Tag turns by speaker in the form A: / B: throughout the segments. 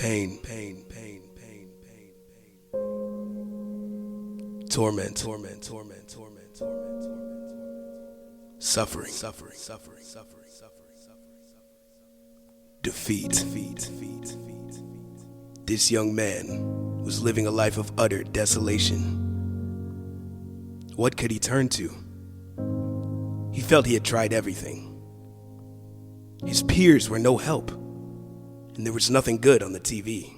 A: pain, torment, suffering, defeat. This young man was living a life of utter desolation. What could he turn to? He felt he had tried everything. His peers were no help, and there was nothing good on the TV.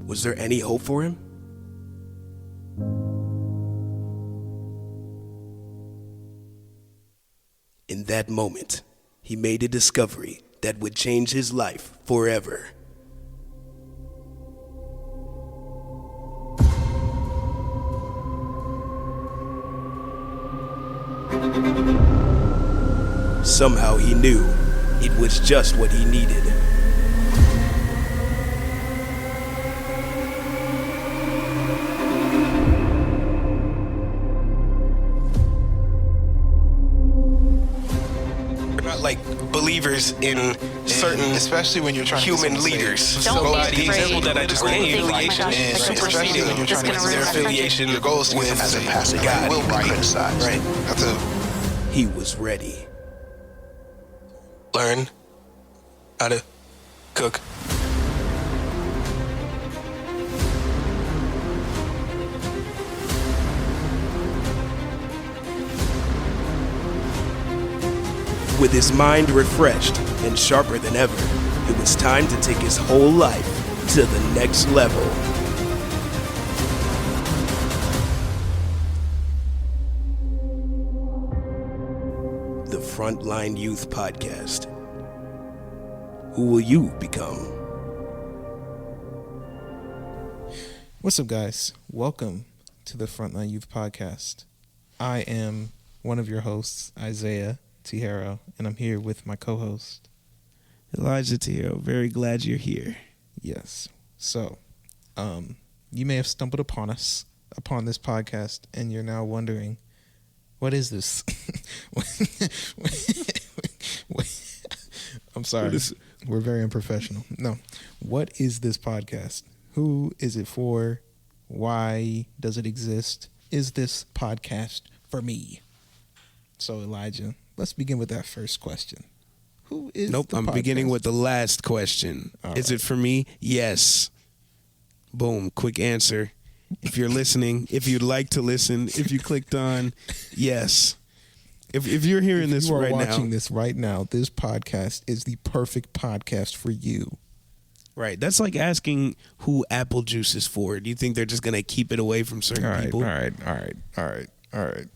A: Was there any hope for him? In that moment, he made a discovery that would change his life forever. Somehow he knew it was just what he needed. We're not like believers in certain,
B: especially when you're trying
A: human
B: to
A: leaders.
C: Don't
A: So
C: be
A: the
C: afraid.
A: example that I just gave,
C: Oh my gosh,
B: and especially when you're trying to
C: It's
A: their
C: gonna ruin
A: affiliation
B: your goal is to
A: with
B: as a pastor,
A: God,
B: will be
A: right?
B: criticized.
A: Right.
B: That's a
A: He was ready.
D: Learn how to cook.
A: With his mind refreshed and sharper than ever, it was time to take his whole life to the next level. The Frontline Youth Podcast. Who will you become?
E: What's up, guys? Welcome to the Frontline Youth Podcast. I am one of your hosts, Isaiah Tijero, and I'm here with my co-host,
A: Elijah Tio, very glad you're here.
E: Yes. So, you may have stumbled upon this podcast, and you're now wondering, what is this? I'm sorry. We're very unprofessional. No. What is this podcast? Who is it for? Why does it exist? Is this podcast for me? So, Elijah, let's begin with that first question. Who is
A: Nope,
E: the
A: I'm
E: podcast?
A: beginning with the last question.
E: All
A: Is
E: right.
A: it for me? Yes. Boom, quick answer. If you're listening, if you'd like to listen, if you clicked on, yes. If you're hearing this
E: If you are
A: right
E: watching
A: now,
E: this right now, this podcast is the perfect podcast for you.
A: right, that's like asking who apple juice is for. Do you think they're just going to keep it away from certain people?
E: All right.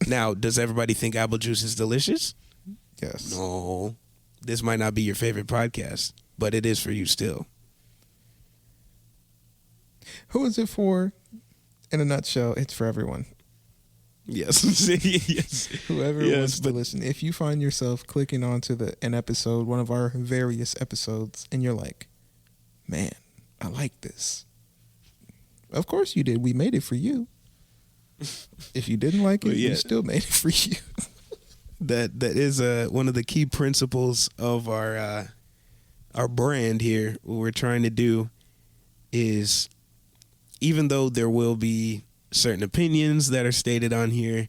A: Now, does everybody think apple juice is delicious?
E: Yes.
A: No. This might not be your favorite podcast, but it is for you still.
E: Who is it for? In a nutshell, it's for everyone.
A: Yes. Yes.
E: Whoever
A: Yes,
E: wants to
A: but-
E: listen. If you find yourself clicking onto an episode, one of our various episodes, and you're like, man, I like this. Of course you did. We made it for you. If you didn't like it,
A: Well, yeah.
E: we still made it for you.
A: That is one of the key principles of our brand here. What we're trying to do is, even though there will be certain opinions that are stated on here,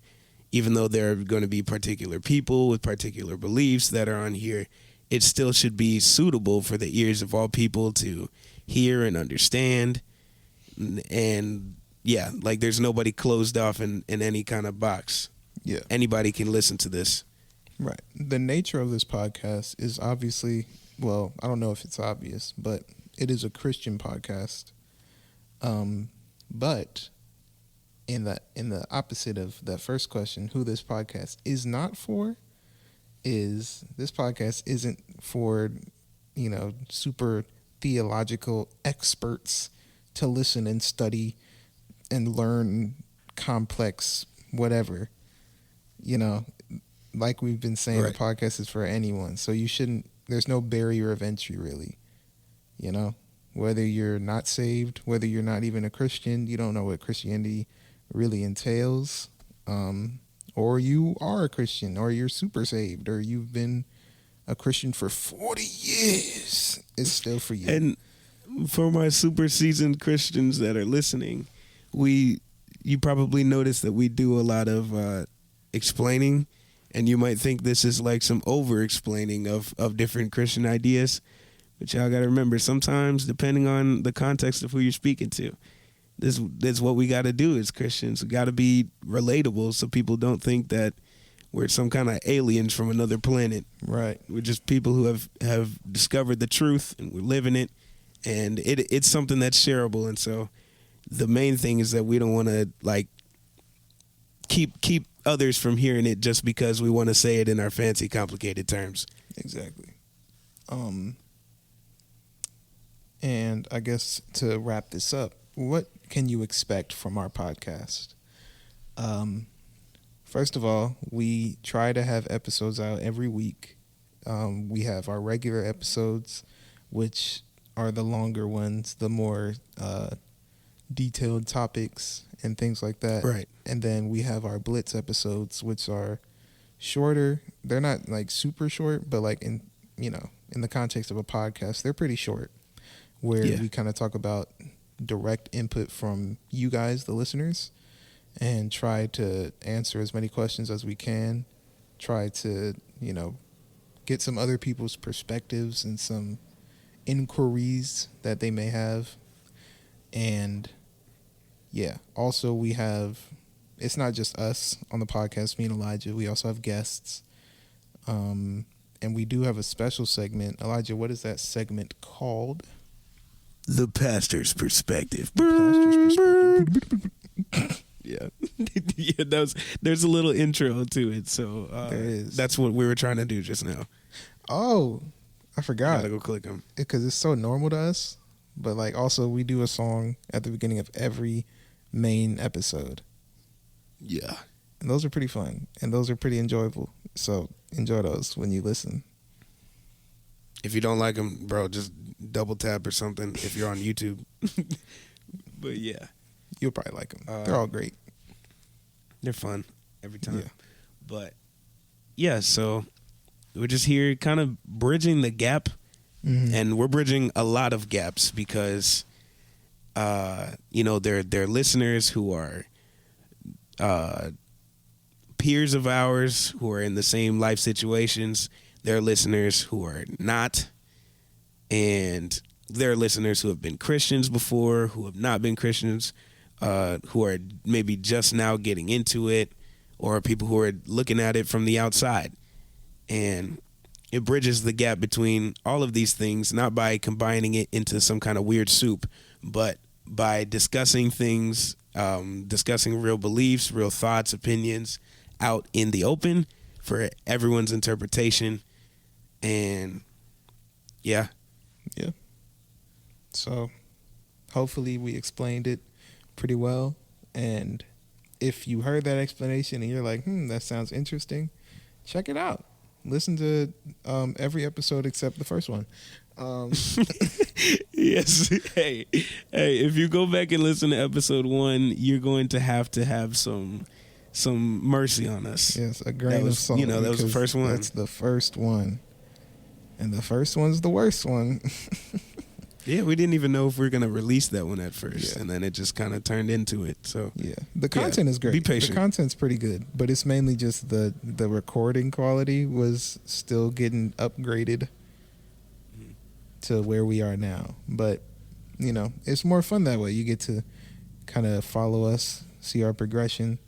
A: even though there are going to be particular people with particular beliefs that are on here, it still should be suitable for the ears of all people to hear and understand. And yeah, like there's nobody closed off in any kind of box.
E: Yeah.
A: Anybody can listen to this.
E: Right. The nature of this podcast is obviously, well, I don't know if it's obvious, but it is a Christian podcast. But in the opposite of that first question, who this podcast is not for, is this podcast isn't for, super theological experts to listen and study and learn complex whatever. Like we've been saying,
A: Right.
E: The podcast is for anyone. So there's no barrier of entry really. Whether you're not saved, whether you're not even a Christian, you don't know what Christianity really entails, or you are a Christian, or you're super saved, or you've been a Christian for 40 years. It's still for you.
A: And for my super seasoned Christians that are listening, you probably notice that we do a lot of explaining, and you might think this is like some over explaining of different Christian ideas. But y'all got to remember, sometimes, depending on the context of who you're speaking to, this what we got to do as Christians. We got to be relatable so people don't think that we're some kind of aliens from another planet.
E: Right.
A: We're just people who have discovered the truth, and we're living it, and it's something that's shareable. And so the main thing is that we don't want to like keep others from hearing it just because we want to say it in our fancy, complicated terms.
E: Exactly. And I guess to wrap this up, what can you expect from our podcast? First of all, we try to have episodes out every week. We have our regular episodes, which are the longer ones, the more detailed topics and things like that.
A: Right.
E: And then we have our Blitz episodes, which are shorter. They're not like super short, but like in the context of a podcast, they're pretty short, where we kind of talk about direct input from you guys, the listeners, and try to answer as many questions as we can. Try to, get some other people's perspectives and some inquiries that they may have. And also we have, it's not just us on the podcast, me and Elijah. We also have guests. And we do have a special segment. Elijah, what is that segment called?
A: The pastor's perspective.
E: Pastor's perspective.
A: Yeah. There's a little intro to it, so
E: There is.
A: That's what we were trying to do just now.
E: Oh, I forgot.
A: Gotta go click them.
E: Because it's so normal to us. But like also we do a song at the beginning of every main episode.
A: Yeah.
E: And those are pretty fun. And those are pretty enjoyable. So enjoy those when you listen.
A: If you don't like them, bro, just double tap or something if you're on YouTube. But yeah,
E: You'll probably like them. They're all great.
A: they're fun every time.
E: Yeah.
A: But yeah, so we're just here kind of bridging the gap.
E: Mm-hmm.
A: And we're bridging a lot of gaps because, they're listeners who are peers of ours who are in the same life situations. They're listeners who are not. And they're listeners who have been Christians before, who have not been Christians, who are maybe just now getting into it, or people who are looking at it from the outside. And it bridges the gap between all of these things, not by combining it into some kind of weird soup, but by discussing things, discussing real beliefs, real thoughts, opinions out in the open for everyone's interpretation. And yeah.
E: Yeah. So hopefully we explained it pretty well. And if you heard that explanation and you're like, that sounds interesting, check it out. Listen to every episode except the first one.
A: Yes. Hey, if you go back and listen to episode 1, you're going to have some mercy on us.
E: Yes, a grain of salt.
A: That was the first one.
E: That's the first one. And the first one's the worst one.
A: Yeah, we didn't even know if we were going to release that one at first.
E: Yeah.
A: And then it just kind of turned into it. So
E: Yeah. The content is great.
A: Be patient.
E: The content's pretty good. But it's mainly just the recording quality was still getting upgraded to where we are now. But, it's more fun that way. You get to kind of follow us, see our progression.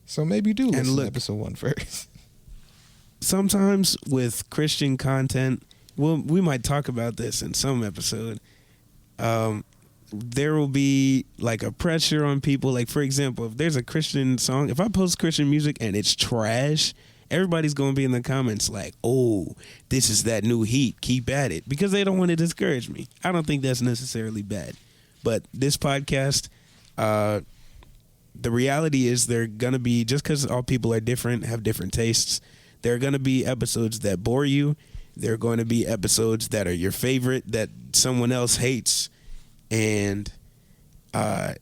E: So maybe do listen to episode 1 first.
A: Sometimes with Christian content, we might talk about this in some episode. There will be like a pressure on people. Like, for example, if there's a Christian song, if I post Christian music and it's trash, everybody's going to be in the comments like, oh, this is that new heat. Keep at it. Because they don't want to discourage me. I don't think that's necessarily bad. But this podcast, the reality is they're going to be, just because all people are different, have different tastes, there are going to be episodes that bore you. There are going to be episodes that are your favorite that someone else hates. And it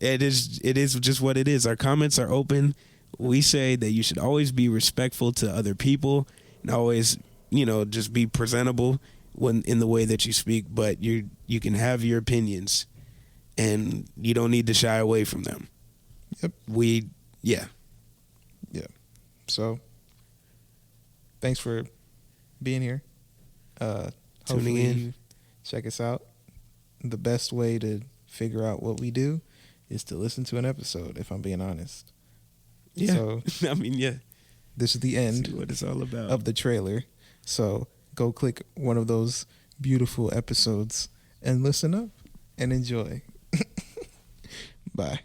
A: is just what it is. Our comments are open. We say that you should always be respectful to other people and always, just be presentable when in the way that you speak, but you can have your opinions and you don't need to shy away from them.
E: Yep.
A: Yeah.
E: So, thanks for being here.
A: Tuning
E: Hopefully
A: in.
E: you check us out. The best way to figure out what we do is to listen to an episode, if I'm being honest.
A: Yeah.
E: So,
A: I mean, yeah.
E: this is the end
A: See what it's all about.
E: of the trailer. So, go click one of those beautiful episodes and listen up and enjoy. Bye.